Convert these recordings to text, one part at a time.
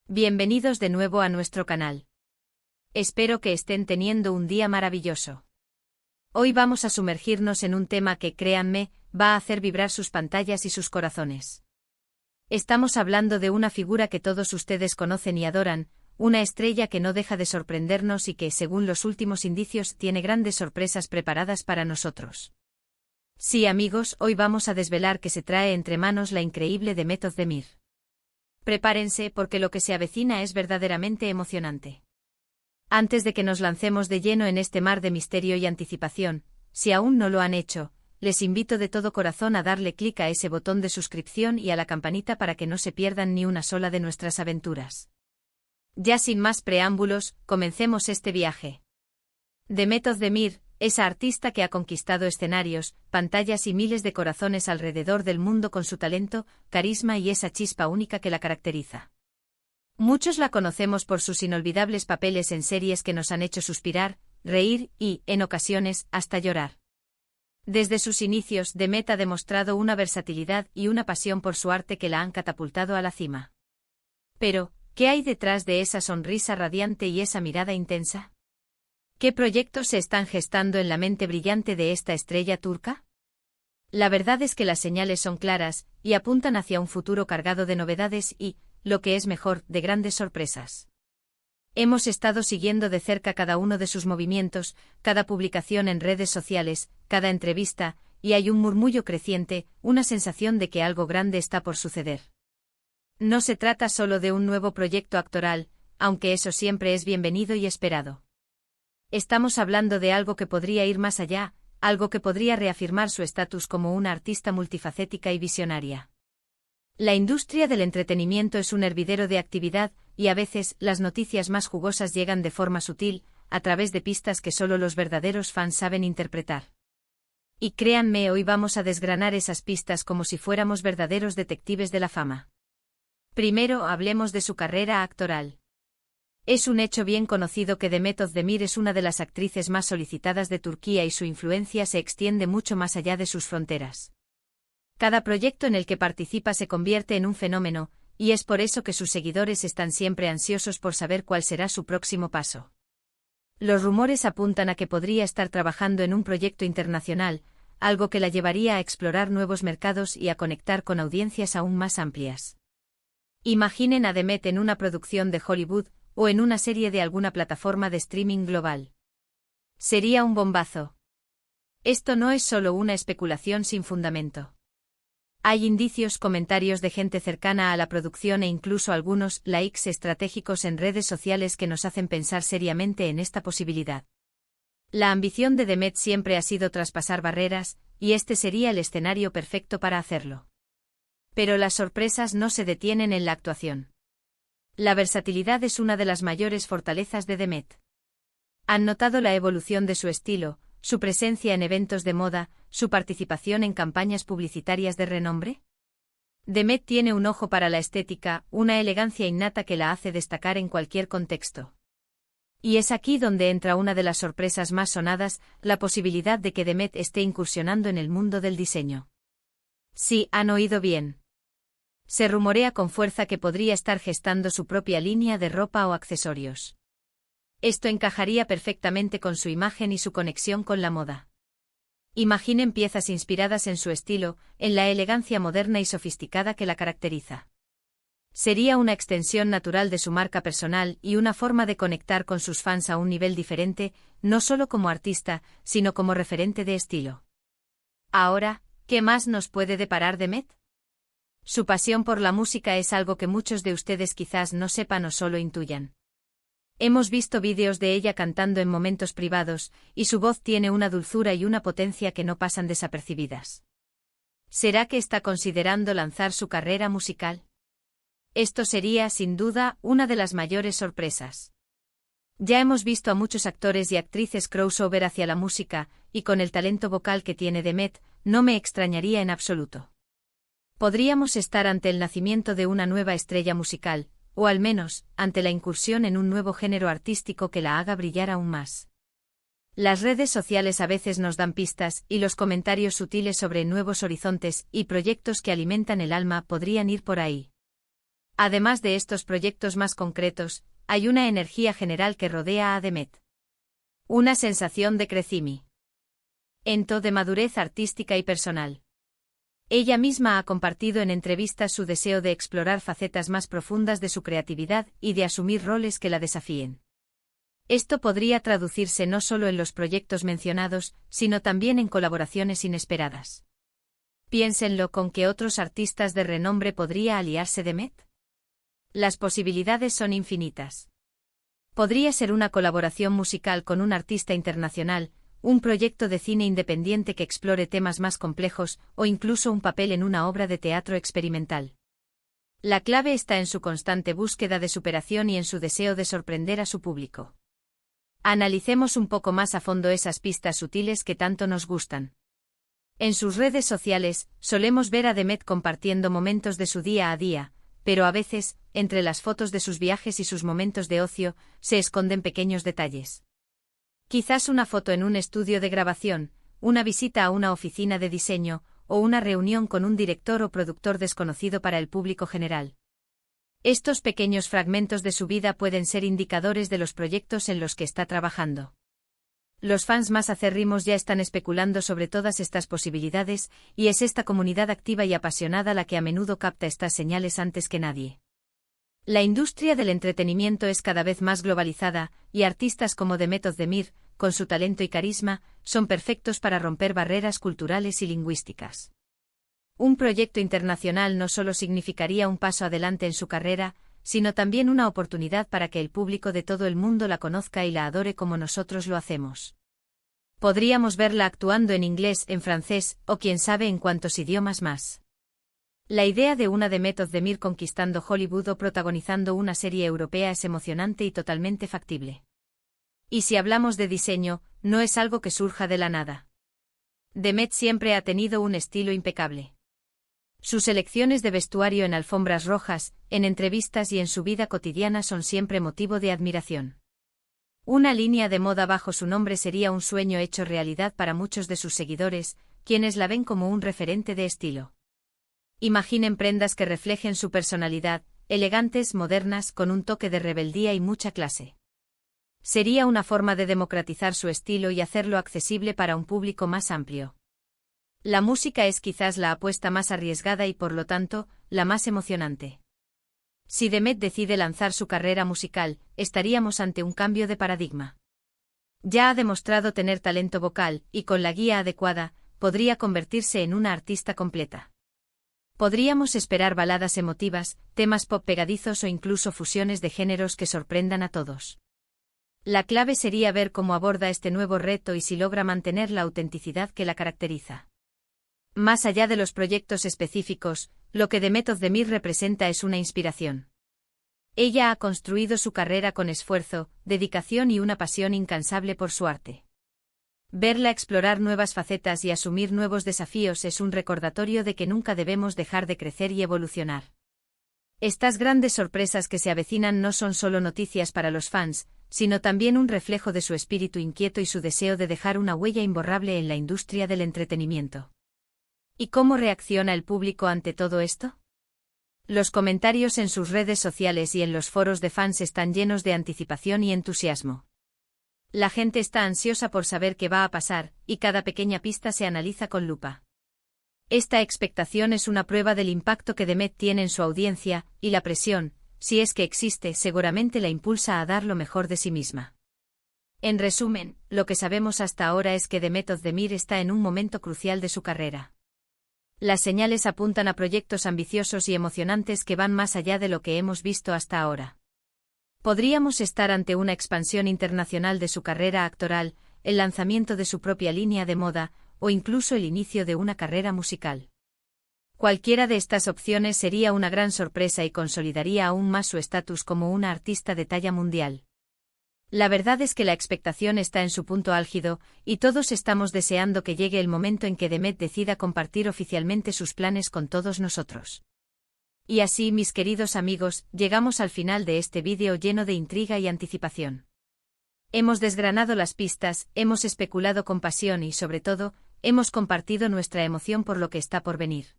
Bienvenidos de nuevo a nuestro canal. Espero que estén teniendo un día maravilloso. Hoy vamos a sumergirnos en un tema que, créanme, va a hacer vibrar sus pantallas y sus corazones. Estamos hablando de una figura que todos ustedes conocen y adoran, una estrella que no deja de sorprendernos y que, según los últimos indicios, tiene grandes sorpresas preparadas para nosotros. Sí, amigos, hoy vamos a desvelar que se trae entre manos la increíble Demet Özdemir. Prepárense porque lo que se avecina es verdaderamente emocionante. Antes de que nos lancemos de lleno en este mar de misterio y anticipación, si aún no lo han hecho, les invito de todo corazón a darle clic a ese botón de suscripción y a la campanita para que no se pierdan ni una sola de nuestras aventuras. Ya sin más preámbulos, comencemos este viaje. Demet Özdemir, esa artista que ha conquistado escenarios, pantallas y miles de corazones alrededor del mundo con su talento, carisma y esa chispa única que la caracteriza. Muchos la conocemos por sus inolvidables papeles en series que nos han hecho suspirar, reír y, en ocasiones, hasta llorar. Desde sus inicios, Demet ha demostrado una versatilidad y una pasión por su arte que la han catapultado a la cima. Pero, ¿qué hay detrás de esa sonrisa radiante y esa mirada intensa? ¿Qué proyectos se están gestando en la mente brillante de esta estrella turca? La verdad es que las señales son claras, y apuntan hacia un futuro cargado de novedades y, lo que es mejor, de grandes sorpresas. Hemos estado siguiendo de cerca cada uno de sus movimientos, cada publicación en redes sociales, cada entrevista, y hay un murmullo creciente, una sensación de que algo grande está por suceder. No se trata solo de un nuevo proyecto actoral, aunque eso siempre es bienvenido y esperado. Estamos hablando de algo que podría ir más allá, algo que podría reafirmar su estatus como una artista multifacética y visionaria. La industria del entretenimiento es un hervidero de actividad, y a veces las noticias más jugosas llegan de forma sutil, a través de pistas que solo los verdaderos fans saben interpretar. Y créanme, hoy vamos a desgranar esas pistas como si fuéramos verdaderos detectives de la fama. Primero, hablemos de su carrera actoral. Es un hecho bien conocido que Demet Özdemir es una de las actrices más solicitadas de Turquía y su influencia se extiende mucho más allá de sus fronteras. Cada proyecto en el que participa se convierte en un fenómeno, y es por eso que sus seguidores están siempre ansiosos por saber cuál será su próximo paso. Los rumores apuntan a que podría estar trabajando en un proyecto internacional, algo que la llevaría a explorar nuevos mercados y a conectar con audiencias aún más amplias. Imaginen a Demet en una producción de Hollywood, o en una serie de alguna plataforma de streaming global. Sería un bombazo. Esto no es solo una especulación sin fundamento. Hay indicios, comentarios de gente cercana a la producción e incluso algunos likes estratégicos en redes sociales que nos hacen pensar seriamente en esta posibilidad. La ambición de Demet siempre ha sido traspasar barreras, y este sería el escenario perfecto para hacerlo. Pero las sorpresas no se detienen en la actuación. La versatilidad es una de las mayores fortalezas de Demet. ¿Han notado la evolución de su estilo, su presencia en eventos de moda, su participación en campañas publicitarias de renombre? Demet tiene un ojo para la estética, una elegancia innata que la hace destacar en cualquier contexto. Y es aquí donde entra una de las sorpresas más sonadas, la posibilidad de que Demet esté incursionando en el mundo del diseño. Sí, han oído bien. Se rumorea con fuerza que podría estar gestando su propia línea de ropa o accesorios. Esto encajaría perfectamente con su imagen y su conexión con la moda. Imaginen piezas inspiradas en su estilo, en la elegancia moderna y sofisticada que la caracteriza. Sería una extensión natural de su marca personal y una forma de conectar con sus fans a un nivel diferente, no solo como artista, sino como referente de estilo. Ahora, ¿qué más nos puede deparar Demet? Su pasión por la música es algo que muchos de ustedes quizás no sepan o solo intuyan. Hemos visto vídeos de ella cantando en momentos privados, y su voz tiene una dulzura y una potencia que no pasan desapercibidas. ¿Será que está considerando lanzar su carrera musical? Esto sería, sin duda, una de las mayores sorpresas. Ya hemos visto a muchos actores y actrices crossover hacia la música, y con el talento vocal que tiene Demet, no me extrañaría en absoluto. Podríamos estar ante el nacimiento de una nueva estrella musical, o al menos, ante la incursión en un nuevo género artístico que la haga brillar aún más. Las redes sociales a veces nos dan pistas, y los comentarios sutiles sobre nuevos horizontes y proyectos que alimentan el alma podrían ir por ahí. Además de estos proyectos más concretos, hay una energía general que rodea a Demet. Una sensación de crecimiento, de madurez artística y personal. Ella misma ha compartido en entrevistas su deseo de explorar facetas más profundas de su creatividad y de asumir roles que la desafíen. Esto podría traducirse no solo en los proyectos mencionados, sino también en colaboraciones inesperadas. Piénsenlo, ¿con qué otros artistas de renombre podría aliarse Demet? Las posibilidades son infinitas. Podría ser una colaboración musical con un artista internacional, un proyecto de cine independiente que explore temas más complejos, o incluso un papel en una obra de teatro experimental. La clave está en su constante búsqueda de superación y en su deseo de sorprender a su público. Analicemos un poco más a fondo esas pistas sutiles que tanto nos gustan. En sus redes sociales, solemos ver a Demet compartiendo momentos de su día a día, pero a veces, entre las fotos de sus viajes y sus momentos de ocio, se esconden pequeños detalles. Quizás una foto en un estudio de grabación, una visita a una oficina de diseño, o una reunión con un director o productor desconocido para el público general. Estos pequeños fragmentos de su vida pueden ser indicadores de los proyectos en los que está trabajando. Los fans más acérrimos ya están especulando sobre todas estas posibilidades, y es esta comunidad activa y apasionada la que a menudo capta estas señales antes que nadie. La industria del entretenimiento es cada vez más globalizada, y artistas como Demet Özdemir, con su talento y carisma, son perfectos para romper barreras culturales y lingüísticas. Un proyecto internacional no solo significaría un paso adelante en su carrera, sino también una oportunidad para que el público de todo el mundo la conozca y la adore como nosotros lo hacemos. Podríamos verla actuando en inglés, en francés, o quién sabe en cuántos idiomas más. La idea de una Demet Özdemir conquistando Hollywood o protagonizando una serie europea es emocionante y totalmente factible. Y si hablamos de diseño, no es algo que surja de la nada. Demet siempre ha tenido un estilo impecable. Sus elecciones de vestuario en alfombras rojas, en entrevistas y en su vida cotidiana son siempre motivo de admiración. Una línea de moda bajo su nombre sería un sueño hecho realidad para muchos de sus seguidores, quienes la ven como un referente de estilo. Imaginen prendas que reflejen su personalidad, elegantes, modernas, con un toque de rebeldía y mucha clase. Sería una forma de democratizar su estilo y hacerlo accesible para un público más amplio. La música es quizás la apuesta más arriesgada y por lo tanto, la más emocionante. Si Demet decide lanzar su carrera musical, estaríamos ante un cambio de paradigma. Ya ha demostrado tener talento vocal, y con la guía adecuada, podría convertirse en una artista completa. Podríamos esperar baladas emotivas, temas pop pegadizos o incluso fusiones de géneros que sorprendan a todos. La clave sería ver cómo aborda este nuevo reto y si logra mantener la autenticidad que la caracteriza. Más allá de los proyectos específicos, lo que Demet Özdemir representa es una inspiración. Ella ha construido su carrera con esfuerzo, dedicación y una pasión incansable por su arte. Verla explorar nuevas facetas y asumir nuevos desafíos es un recordatorio de que nunca debemos dejar de crecer y evolucionar. Estas grandes sorpresas que se avecinan no son solo noticias para los fans, sino también un reflejo de su espíritu inquieto y su deseo de dejar una huella imborrable en la industria del entretenimiento. ¿Y cómo reacciona el público ante todo esto? Los comentarios en sus redes sociales y en los foros de fans están llenos de anticipación y entusiasmo. La gente está ansiosa por saber qué va a pasar, y cada pequeña pista se analiza con lupa. Esta expectación es una prueba del impacto que Demet tiene en su audiencia, y la presión, si es que existe, seguramente la impulsa a dar lo mejor de sí misma. En resumen, lo que sabemos hasta ahora es que Demet Özdemir está en un momento crucial de su carrera. Las señales apuntan a proyectos ambiciosos y emocionantes que van más allá de lo que hemos visto hasta ahora. Podríamos estar ante una expansión internacional de su carrera actoral, el lanzamiento de su propia línea de moda, o incluso el inicio de una carrera musical. Cualquiera de estas opciones sería una gran sorpresa y consolidaría aún más su estatus como una artista de talla mundial. La verdad es que la expectación está en su punto álgido, y todos estamos deseando que llegue el momento en que Demet decida compartir oficialmente sus planes con todos nosotros. Y así, mis queridos amigos, llegamos al final de este vídeo lleno de intriga y anticipación. Hemos desgranado las pistas, hemos especulado con pasión y, sobre todo, hemos compartido nuestra emoción por lo que está por venir.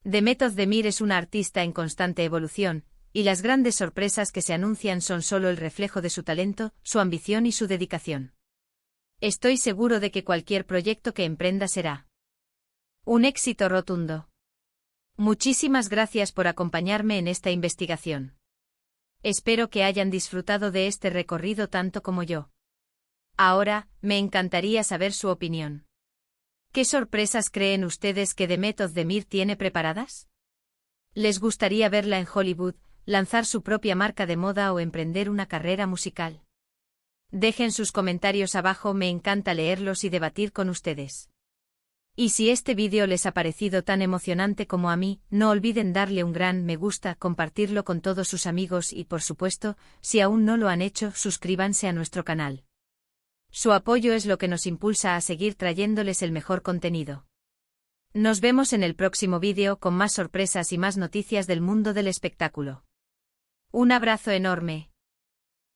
Demet Özdemir es una artista en constante evolución, y las grandes sorpresas que se anuncian son solo el reflejo de su talento, su ambición y su dedicación. Estoy seguro de que cualquier proyecto que emprenda será un éxito rotundo. Muchísimas gracias por acompañarme en esta investigación. Espero que hayan disfrutado de este recorrido tanto como yo. Ahora, me encantaría saber su opinión. ¿Qué sorpresas creen ustedes que Demet Özdemir tiene preparadas? ¿Les gustaría verla en Hollywood, lanzar su propia marca de moda o emprender una carrera musical? Dejen sus comentarios abajo, me encanta leerlos y debatir con ustedes. Y si este vídeo les ha parecido tan emocionante como a mí, no olviden darle un gran me gusta, compartirlo con todos sus amigos y, por supuesto, si aún no lo han hecho, suscríbanse a nuestro canal. Su apoyo es lo que nos impulsa a seguir trayéndoles el mejor contenido. Nos vemos en el próximo vídeo con más sorpresas y más noticias del mundo del espectáculo. Un abrazo enorme.